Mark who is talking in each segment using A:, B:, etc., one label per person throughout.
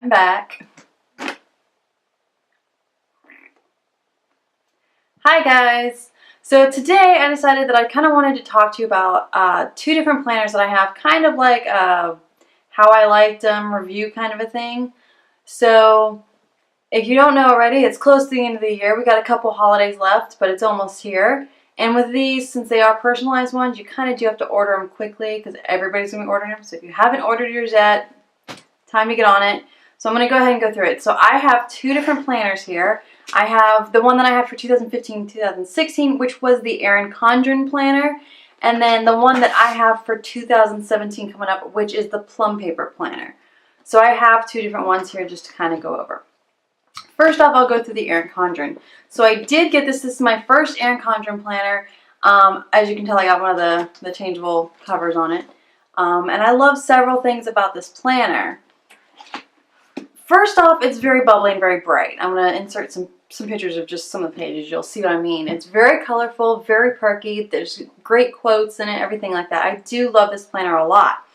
A: I'm back. Hi guys! So today I decided that I kind of wanted to talk to you about two different planners that I have, kind of like how I liked them, review kind of a thing. So if you don't know already, it's close to the end of the year. We got a couple holidays left, but it's almost here. And with these, since they are personalized ones, you kind of do have to order them quickly because everybody's going to be ordering them. So if you haven't ordered yours yet, time to get on it. So I'm going to go ahead and go through it. So I have two different planners here. I have the one that I had for 2015-2016, which was the Erin Condren planner. And then the one that I have for 2017 coming up, which is the Plum Paper planner. So I have two different ones here just to kind of go over. First off, I'll go through the Erin Condren. So I did get this. This is my first Erin Condren planner. As you can tell, I got one of the changeable covers on it. And I love several things about this planner. First off, it's very bubbly and very bright. I'm going to insert some pictures of just some of the pages. You'll see what I mean. It's very colorful, very perky. There's great quotes in it, everything like that. I do love this planner a lot.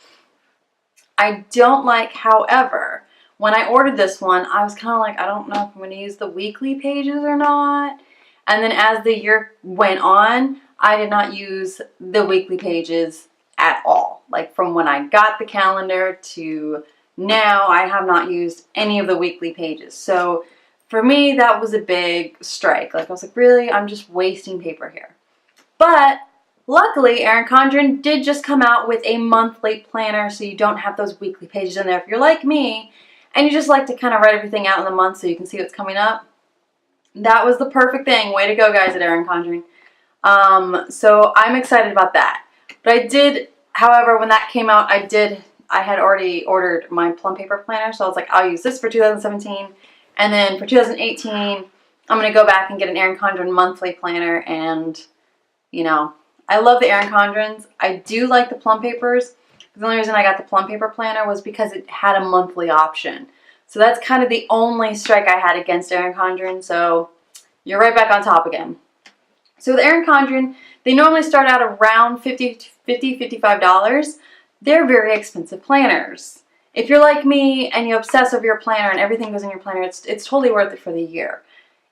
A: I don't like, however, when I ordered this one, I was kind of like, I don't know if I'm going to use the weekly pages or not. And then as the year went on, I did not use the weekly pages at all. Like from when I got the calendar to now, I have not used any of the weekly pages. So for me, that was a big strike. Like I was like, really? I'm just wasting paper here. But luckily, Erin Condren did just come out with a monthly planner, so you don't have those weekly pages in there. If you're like me and you just like to kind of write everything out in the month so you can see what's coming up, that was the perfect thing. Way to go, guys, at Erin Condren. So I'm excited about that. But I did, however, when that came out, I had already ordered my Plum Paper planner, so I was like, I'll use this for 2017, and then for 2018, I'm going to go back and get an Erin Condren monthly planner, and, you know, I love the Erin Condrens. I do like the Plum Papers. The only reason I got the Plum Paper planner was because it had a monthly option. So that's kind of the only strike I had against Erin Condren, so you're right back on top again. So with Erin Condren, they normally start out around $55. They're very expensive planners. If you're like me and you obsess over your planner and everything goes in your planner, it's totally worth it for the year.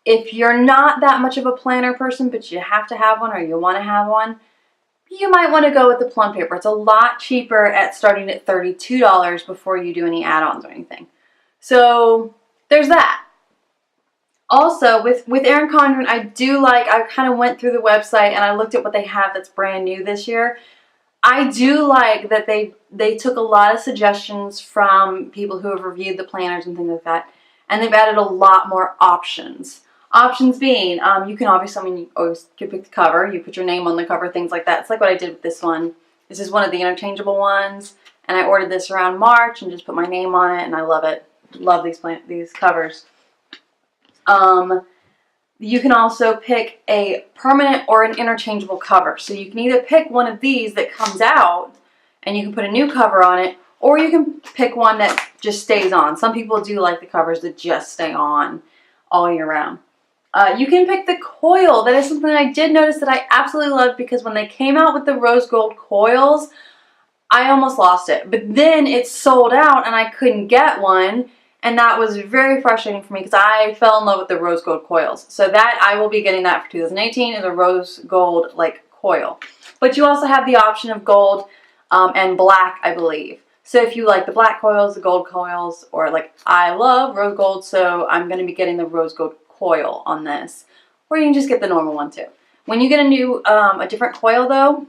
A: If you're not that much of a planner person, but you have to have one or you want to have one, you might want to go with the Plum Paper. It's a lot cheaper at starting at $32 before you do any add-ons or anything. So there's that. Also, with Erin Condren, I kind of went through the website and I looked at what they have that's brand new this year. I do like that they took a lot of suggestions from people who have reviewed the planners and things like that, and they've added a lot more options. Options being, you can obviously, you always can pick the cover, you put your name on the cover, things like that. It's like what I did with this one. This is one of the interchangeable ones, and I ordered this around March and just put my name on it, and I love it. Love these covers. You can also pick a permanent or an interchangeable cover. So you can either pick one of these that comes out and you can put a new cover on it, or you can pick one that just stays on. Some people do like the covers that just stay on all year round. You can pick the coil. That is something I did notice that I absolutely loved, because when they came out with the rose gold coils, I almost lost it. But then it sold out and I couldn't get one. And that was very frustrating for me because I fell in love with the rose gold coils. So that, I will be getting that for 2018, is a rose gold like coil. But you also have the option of gold and black, I believe. So if you like the black coils, the gold coils, or like I love rose gold, so I'm going to be getting the rose gold coil on this. Or you can just get the normal one too. When you get a different coil though,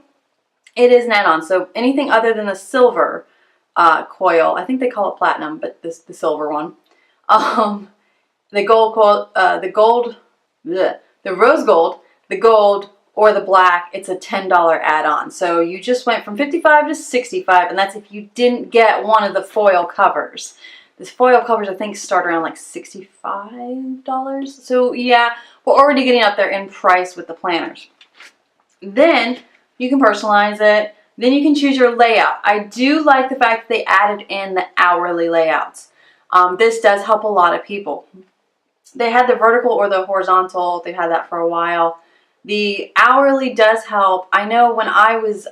A: it is an add-on. So anything other than the silver coil, I think they call it platinum, but this the silver one. The gold coil, the rose gold, the gold, or the black, it's a $10 add-on. So you just went from $55 to $65, and that's if you didn't get one of the foil covers. The foil covers, I think, start around like $65. So yeah, we're already getting up there in price with the planners. Then you can personalize it. Then you can choose your layout. I do like the fact that they added in the hourly layouts. This does help a lot of people. They had the vertical or the horizontal. They've had that for a while. The hourly does help. I know when I was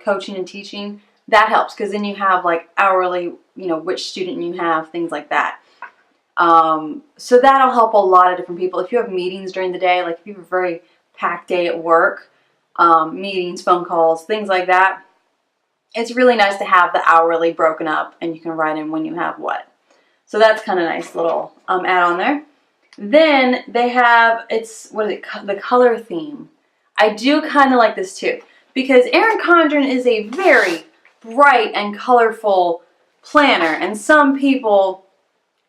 A: coaching and teaching, that helps, because then you have like hourly, you know, which student you have, things like that. So that'll help a lot of different people. If you have meetings during the day, like if you have a very packed day at work, meetings, phone calls, things like that, it's really nice to have the hourly broken up and you can write in when you have what. So that's kind of nice little add-on there. Then they have, the color theme. I do kind of like this too, because Erin Condren is a very bright and colorful planner, and some people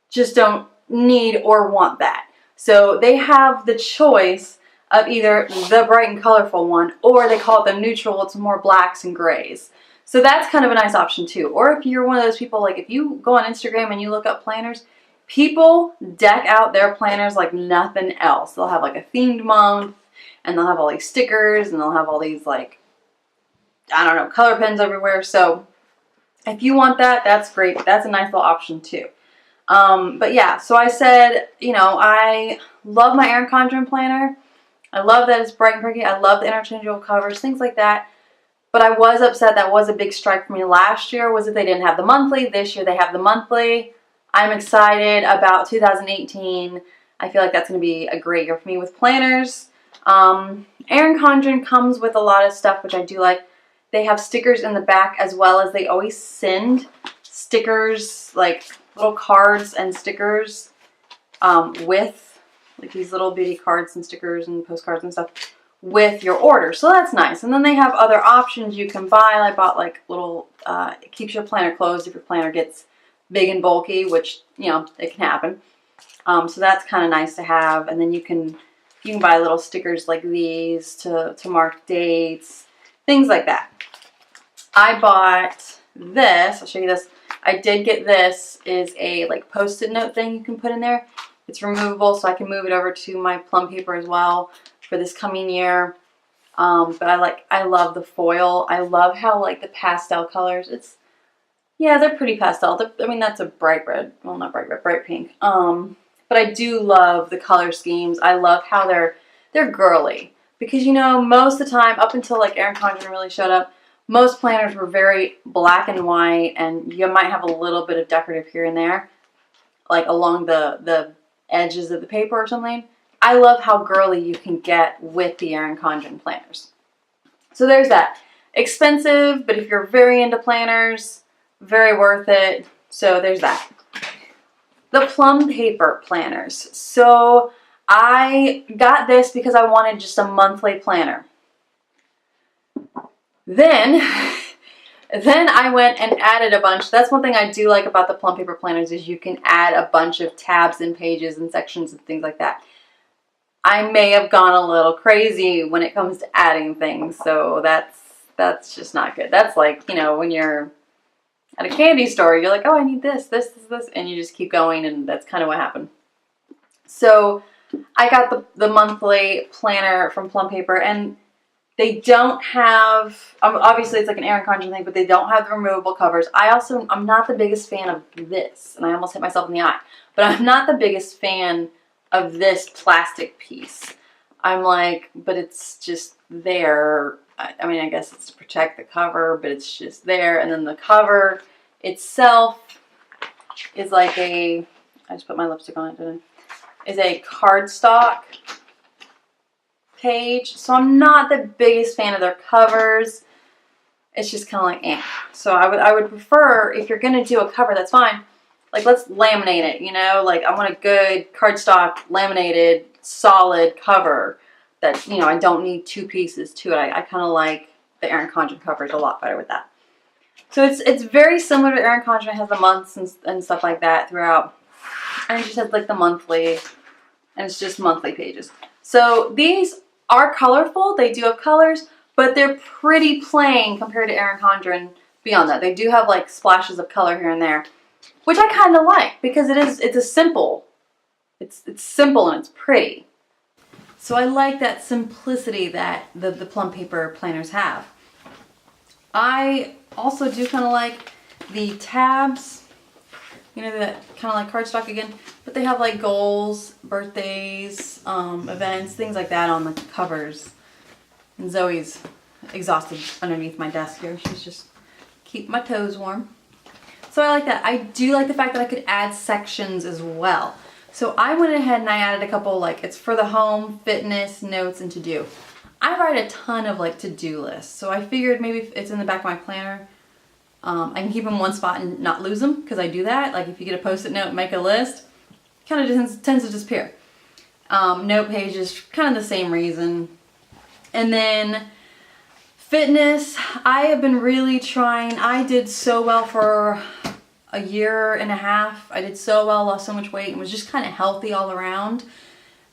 A: just don't need or want that. So they have the choice of either the bright and colorful one, or they call it the neutral. It's more blacks and grays. So that's kind of a nice option too. Or if you're one of those people, like if you go on Instagram and you look up planners, people deck out their planners like nothing else. They'll have like a themed month, and they'll have all these stickers, and they'll have all these, like, I don't know, color pens everywhere. So if you want that, that's great. That's a nice little option too. But yeah, so I said, I love my Erin Condren planner. I love that it's bright and pretty. I love the interchangeable covers, things like that. But I was upset. That was a big strike for me last year, was that they didn't have the monthly. This year they have the monthly. I'm excited about 2018. I feel like that's going to be a great year for me with planners. Erin Condren comes with a lot of stuff, which I do like. They have stickers in the back, as well as they always send stickers, like little cards and stickers with, like, these little bitty cards and stickers and postcards and stuff with your order. So that's nice. And then they have other options you can buy. I bought like little, it keeps your planner closed if your planner gets big and bulky, which, it can happen. So that's kind of nice to have. And then you can buy little stickers like these to mark dates, things like that. I bought this. I'll show you this. I did get this. Is a like Post-it note thing you can put in there. It's removable, so I can move it over to my Plum Paper as well for this coming year. But I love the foil. I love how, like, the pastel colors. They're pretty pastel. That's a bright red. Well, not bright red, bright pink. But I do love the color schemes. I love how they're girly, because most of the time, up until like Erin Condren really showed up, most planners were very black and white, and you might have a little bit of decorative here and there, like along the edges of the paper or something. I love how girly you can get with the Erin Condren planners. So there's that. Expensive, but if you're very into planners, very worth it. So there's that. The Plum Paper planners. So I got this because I wanted just a monthly planner. Then I went and added a bunch. That's one thing I do like about the Plum Paper planners, is you can add a bunch of tabs and pages and sections and things like that. I may have gone a little crazy when it comes to adding things, so that's just not good. That's like, when you're at a candy store, you're like, oh, I need this, and you just keep going, and that's kind of what happened. So I got the monthly planner from Plum Paper, and they don't have, obviously it's like an Erin Condren thing, but they don't have the removable covers. I'm not the biggest fan of this, and I almost hit myself in the eye, but I'm not the biggest fan of this plastic piece. I'm like, but it's just there. I guess it's to protect the cover, but it's just there. And then the cover itself is like I just put my lipstick on it, didn't I? Is a cardstock page. So I'm not the biggest fan of their covers. It's just kind of like, eh. So I would prefer, if you're going to do a cover, that's fine. Like, let's laminate it, like, I want a good cardstock laminated solid cover that, I don't need two pieces to it. I kind of like the Erin Condren covers a lot better with that. So it's very similar to Erin Condren. It has the months and stuff like that throughout. And it just has like the monthly, and it's just monthly pages. So these are colorful. They do have colors, but they're pretty plain compared to Erin Condren beyond that. They do have like splashes of color here and there, which I kind of like, because it's simple and it's pretty. So I like that simplicity that the Plum Paper planners have. I also do kind of like the tabs, that kind of like cardstock again, but they have like goals, birthdays, events, things like that on the covers. And Zoe's exhausted underneath my desk here. She's just keep my toes warm. So I like that. I do like the fact that I could add sections as well. So I went ahead and I added a couple, like, it's for the home, fitness, notes, and to-do. I write a ton of like to-do lists. So I figured maybe if it's in the back of my planner, I can keep them in one spot and not lose them, because I do that. Like if you get a Post-it note, make a list, kind of just tends to disappear. Note pages, kind of the same reason. And then fitness, I have been really trying. I did so well for a year and a half. I did so well, lost so much weight, and was just kind of healthy all around.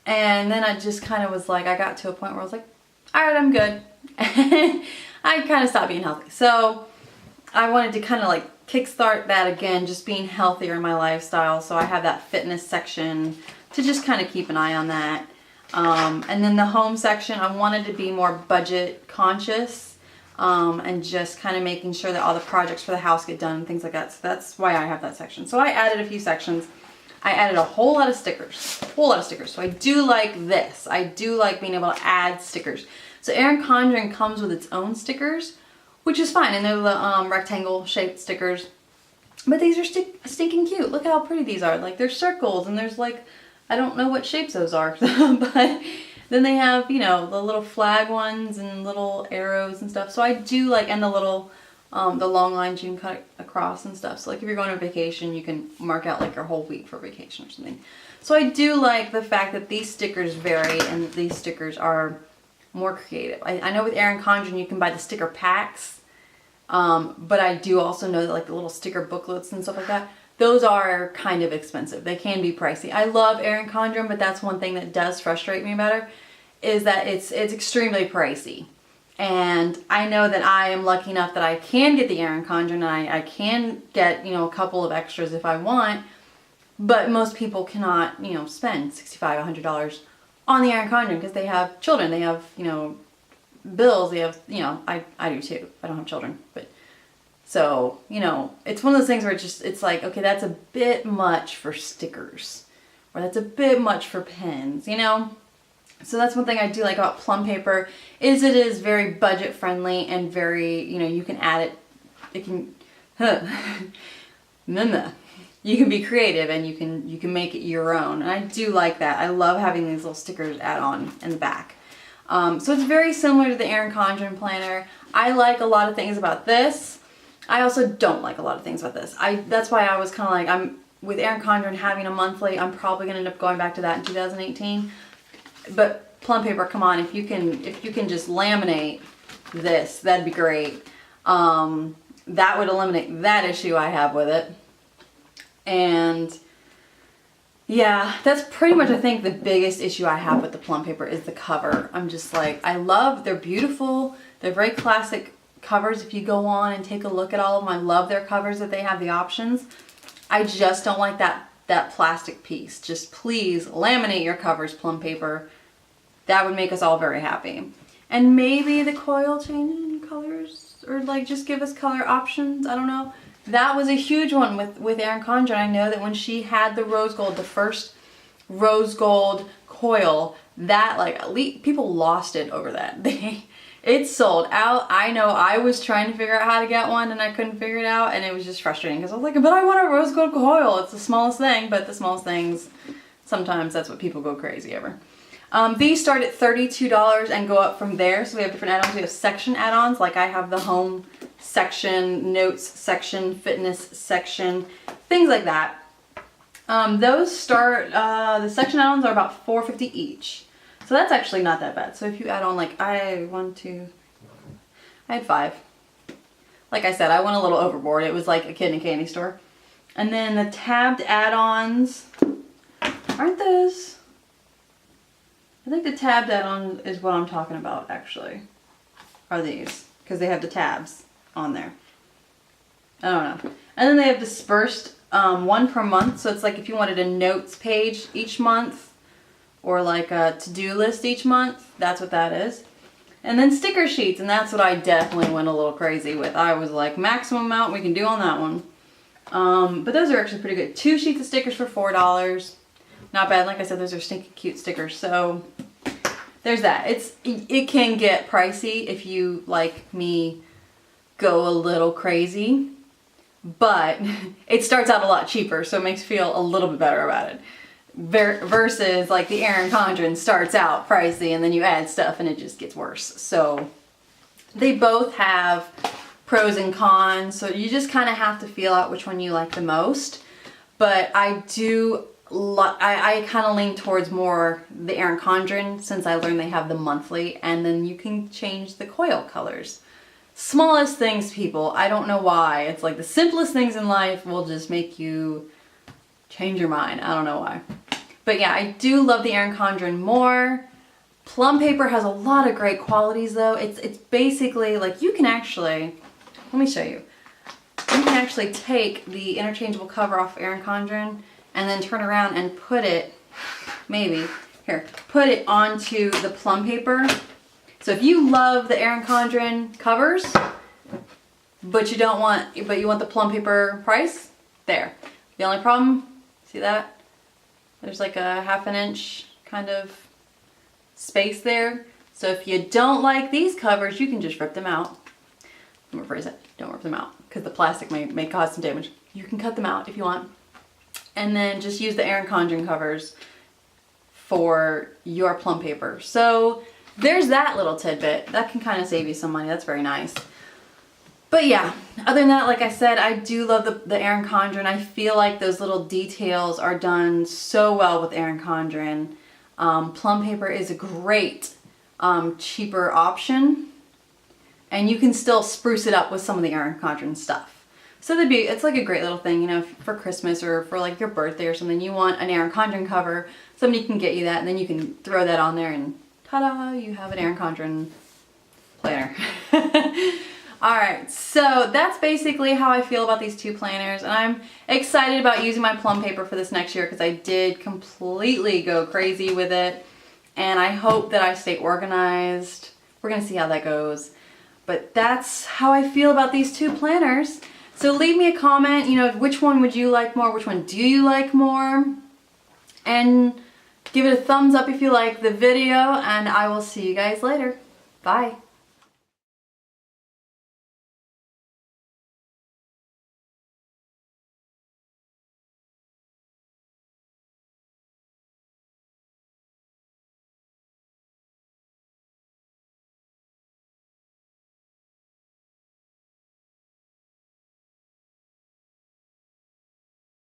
A: And then I just kind of was like, I got to a point where I was like, all right, I'm good. I kind of stopped being healthy. So I wanted to kind of like kickstart that again, just being healthier in my lifestyle. So I have that fitness section to just kind of keep an eye on that. And then the home section, I wanted to be more budget conscious, and just kind of making sure that all the projects for the house get done and things like that. So that's why I have that section. So I added a few sections. I added a whole lot of stickers, So I do like this. I do like being able to add stickers. So Erin Condren comes with its own stickers, which is fine. And they're the rectangle shaped stickers. But these are stinking cute. Look at how pretty these are. Like, there's circles and there's like, I don't know what shapes those are. But then they have, you know, the little flag ones and little arrows and stuff. So I do like, and the little, the long lines you can cut across and stuff. So like if you're going on vacation, you can mark out like your whole week for vacation or something. So I do like the fact that these stickers vary and these stickers are more creative. I know with Erin Condren you can buy the sticker packs, but I do also know that like the little sticker booklets and stuff like that, those are kind of expensive. They can be pricey. I love Erin Condren, but that's one thing that does frustrate me about her, is that it's extremely pricey. And I know that I am lucky enough that I can get the Erin Condren, and I can get, you know, a couple of extras if I want, but most people cannot, you know, spend $65, $100 on the Erin Condren because they have children, they have, you know, bills, they have, you know, I do too. I don't have children, but so, you know, it's one of those things where it's like, okay, that's a bit much for stickers, or that's a bit much for pens, you know? So that's one thing I do like about Plum Paper, is it is very budget friendly and very, you know, you can add it can, you can be creative and you can make it your own. And I do like that. I love having these little stickers add on in the back. So it's very similar to the Erin Condren planner. I like a lot of things about this. I also don't like a lot of things about this. That's why I was kind of like, with Erin Condren having a monthly, I'm probably going to end up going back to that in 2018. But Plum Paper, come on, if you can just laminate this, that'd be great. That would eliminate that issue I have with it. And yeah, that's pretty much, I think, the biggest issue I have with the Plum Paper is the cover. I'm just like, they're beautiful. They're very classic covers. If you go on and take a look at all of them, I love their covers that they have the options. I just don't like that plastic piece. Just please laminate your covers, Plum Paper. That would make us all very happy. And maybe the coil change in colors, or like just give us color options. I don't know. That was a huge one with Erin Condren. I know that when she had the rose gold, the first rose gold coil, that like people lost it over that. It sold out. I know I was trying to figure out how to get one and I couldn't figure it out, and it was just frustrating because I was like, but I want a rose gold coil. It's the smallest thing, but the smallest things, sometimes that's what people go crazy over. These start at $32 and go up from there. So we have different add-ons. We have section add-ons, like I have the home section, notes section, fitness section, things like that. Those start, the section add-ons are about $4.50 each. So that's actually not that bad. So if you add on, like, I had 5. Like I said, I went a little overboard. It was like a kid in a candy store. And then the tabbed add-ons, aren't those? I think the tabbed add-on is what I'm talking about, actually, are these, because they have the tabs on there. I don't know. And then they have dispersed, one per month. So it's like if you wanted a notes page each month, or like a to-do list each month, that's what that is. And then sticker sheets, and that's what I definitely went a little crazy with. I was like, maximum amount we can do on that one. But those are actually pretty good. 2 sheets of stickers for $4. Not bad. Like I said, those are stinking cute stickers. So there's that. It can get pricey if you, like me, go a little crazy. but it starts out a lot cheaper, so it makes you feel a little bit better about it. Versus like the Erin Condren starts out pricey and then you add stuff and it just gets worse. So they both have pros and cons, so you just kind of have to feel out which one you like the most. But I kind of lean towards more the Erin Condren, since I learned they have the monthly, and then you can change the coil colors. Smallest things, people. I don't know why. It's like the simplest things in life will just make you change your mind. I don't know why. But yeah, I do love the Erin Condren more. Plum Paper has a lot of great qualities though. It's basically like you can actually, let me show you. You can actually take the interchangeable cover off Erin Condren and then turn around and put it, put it onto the Plum Paper. So if you love the Erin Condren covers, but you want the Plum Paper price, there. The only problem, see that? There's like a 1/2 inch kind of space there. So if you don't like these covers, you can just rip them out. I'm gonna rephrase it, don't rip them out, because the plastic may cause some damage. You can cut them out if you want. And then just use the Erin Condren covers for your Plum Paper. So there's that little tidbit. That can kind of save you some money. That's very nice. But yeah, other than that, like I said, I do love the Erin Condren. I feel like those little details are done so well with Erin Condren. Plum Paper is a great, cheaper option. And you can still spruce it up with some of the Erin Condren stuff. So it's like a great little thing, you know, for Christmas or for like your birthday or something, you want an Erin Condren cover, somebody can get you that, and then you can throw that on there and ta-da, you have an Erin Condren planner. Alright, so that's basically how I feel about these two planners, and I'm excited about using my Plum Paper for this next year because I did completely go crazy with it, and I hope that I stay organized. We're going to see how that goes. But that's how I feel about these two planners. So leave me a comment, you know, which one would you like more, which one do you like more? And give it a thumbs up if you like the video, and I will see you guys later. Bye.